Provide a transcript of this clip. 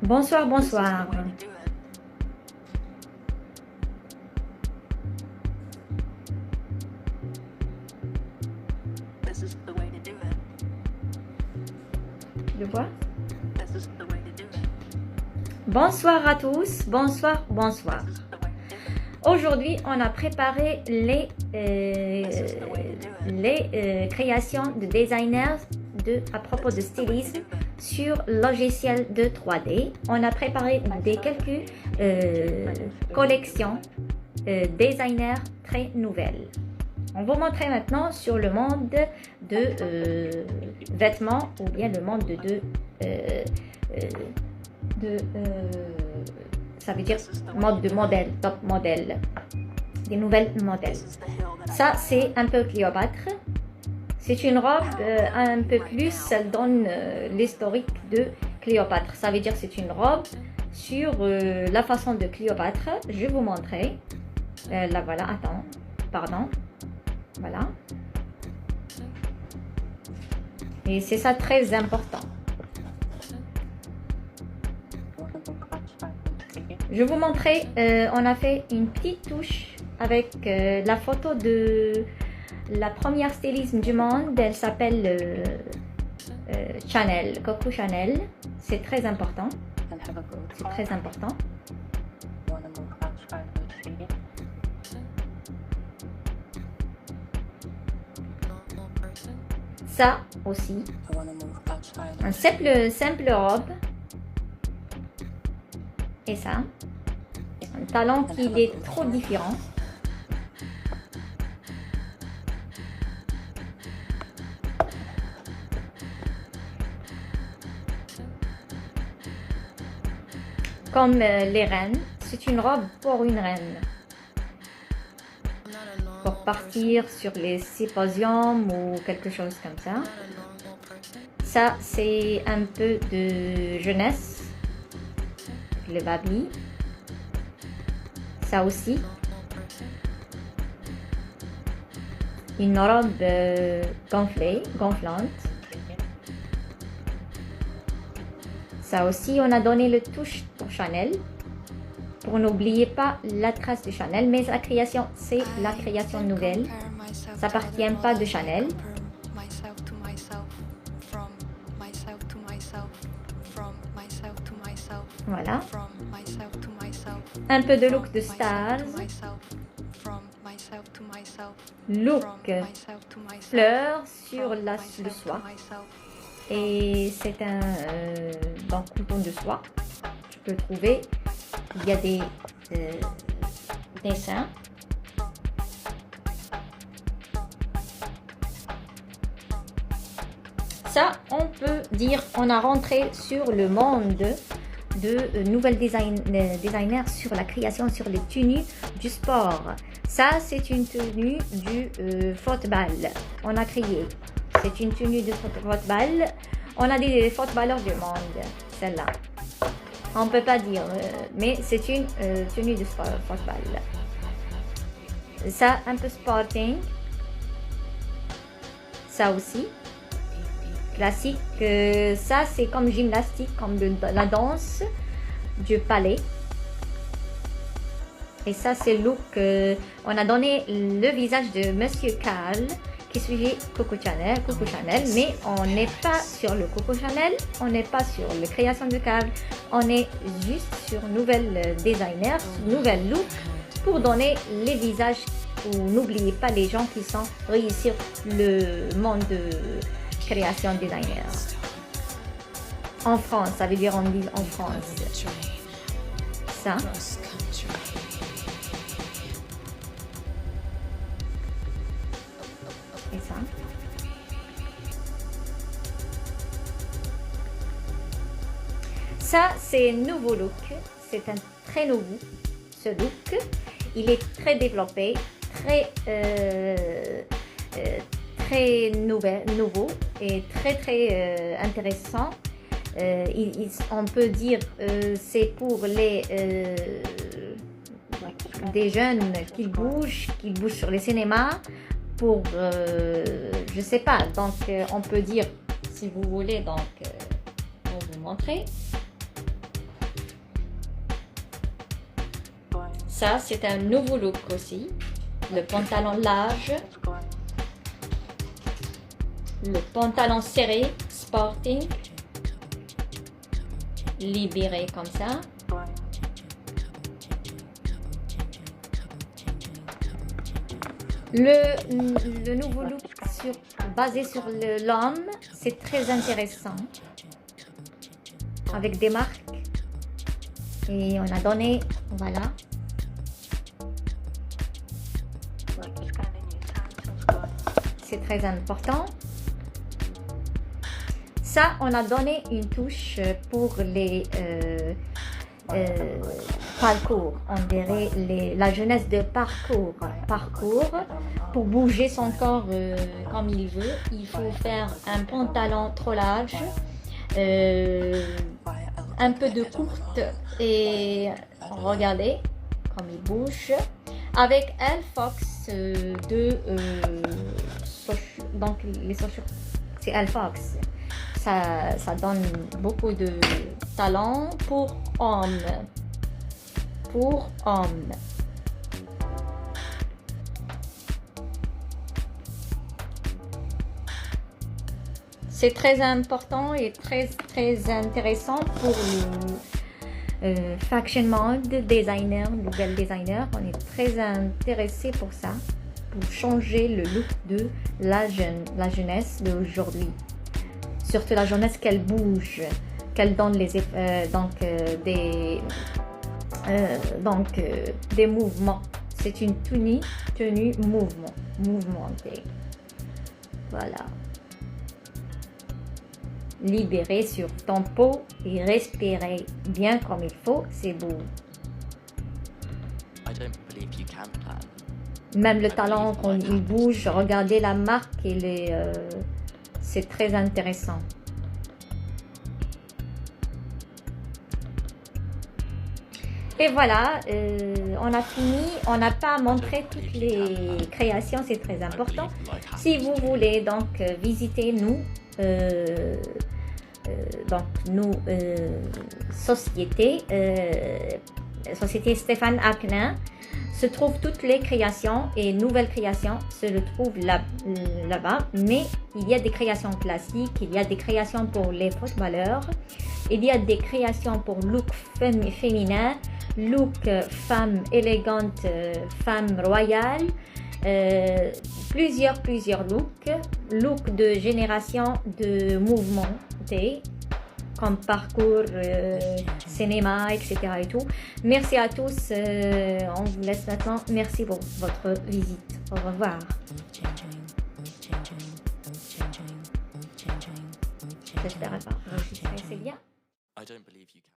Bonsoir, bonsoir. De quoi? Bonsoir à tous, bonsoir, bonsoir. Aujourd'hui, on a préparé les créations de designers à propos de stylisme sur logiciel de 3D. On a préparé quelques collections designers très nouvelles. On va vous montrer maintenant sur le monde de vêtements ou bien le monde ça veut dire mode de modèle, top modèle, des nouvelles modèles. Ça, c'est un peu Cléopâtre. C'est une robe un peu plus, elle donne l'historique de Cléopâtre. Ça veut dire que c'est une robe sur la façon de Cléopâtre. Je vais vous montrer. Là, voilà, attends, pardon. Voilà. Et c'est ça très important. Je vais vous montrer, on a fait une petite touche avec la photo de la première styliste du monde. Elle s'appelle Chanel, Coco Chanel. C'est très important. C'est très important. Ça aussi. Un simple robe. Et ça. Un talon qui est trop différent. Comme les reines. C'est une robe pour une reine. Pour partir sur les symposiums ou quelque chose comme ça. Ça, c'est un peu de jeunesse. Le baby. Ça aussi. Une robe gonflante. Ça aussi, on a donné le touche pour Chanel. Pour n'oublier pas la trace de Chanel, mais la création, c'est la création nouvelle. Ça n'appartient pas de Chanel. Voilà. Un peu de look de Stars. Look fleur sur le soie. Et c'est un coton de soie. Tu peux trouver. Il y a des dessins. Ça, on peut dire, on a rentré sur le monde de nouvelles designers sur la création, sur les tenues du sport. Ça, c'est une tenue du football. On a créé. C'est une tenue de football. On a des footballeurs du monde, celle-là. On ne peut pas dire, mais c'est une tenue de football. Ça, un peu sporting. Ça aussi. Classique. Ça, c'est comme gymnastique, comme la danse du palais. Et ça, c'est look. On a donné le visage de Monsieur Karl qui suivait Coco Chanel, mais on n'est pas sur le Coco Chanel, on n'est pas sur la création de Karl, on est juste sur nouvelle designer, nouvelle look pour donner les visages où n'oubliez pas les gens qui sont réussir le monde de création designer. En France, ça veut dire on dit en France. Ça. Et ça. Ça, c'est un nouveau look. C'est un très nouveau, ce look. Il est très développé, très nouveau et très intéressant. On peut dire c'est pour des jeunes qui bougent sur les cinémas pour je sais pas, donc on peut dire, si vous voulez, donc je vais vous montrer. Ça, c'est un nouveau look aussi. Le pantalon large. Le pantalon serré, sporting. Libéré comme ça. Le nouveau look basé sur l'homme, c'est très intéressant. Avec des marques. Et on a donné, voilà. C'est très important. Ça, on a donné une touche pour les parcours. On dirait la jeunesse de parcours. Parcours, pour bouger son corps comme il veut, il faut faire un pantalon trop large, un peu de courte et regardez comme il bouge. Avec Elle Fox donc les chaussures, c'est Elle Fox. Ça donne beaucoup de talent pour hommes. Pour hommes. C'est très important et très intéressant pour le Fashion Mode designer, nouvelle designer. On est très intéressé pour ça, pour changer le look de la jeunesse d'aujourd'hui. Surtout la jeunesse qu'elle bouge, qu'elle donne des mouvements. C'est une tenue mouvementée. Voilà. Libérer sur ton peau et respirer bien comme il faut, c'est beau. Même le talon quand il bouge, regardez la marque, c'est très intéressant. Et voilà, on a fini. On n'a pas montré toutes les créations, c'est très important. Si vous voulez donc visiter nous, société Stéphane Aknin, se trouvent toutes les créations et nouvelles créations se trouvent là-bas, mais il y a des créations classiques, il y a des créations pour les footballeurs, il y a des créations pour look féminin, look femme élégante, femme royale, plusieurs looks de génération de mouvements, comme parcours, cinéma, etc. et tout. Merci à tous. On vous laisse maintenant. Merci pour votre visite. Au revoir. J'espère pas enregistrer, c'est bien.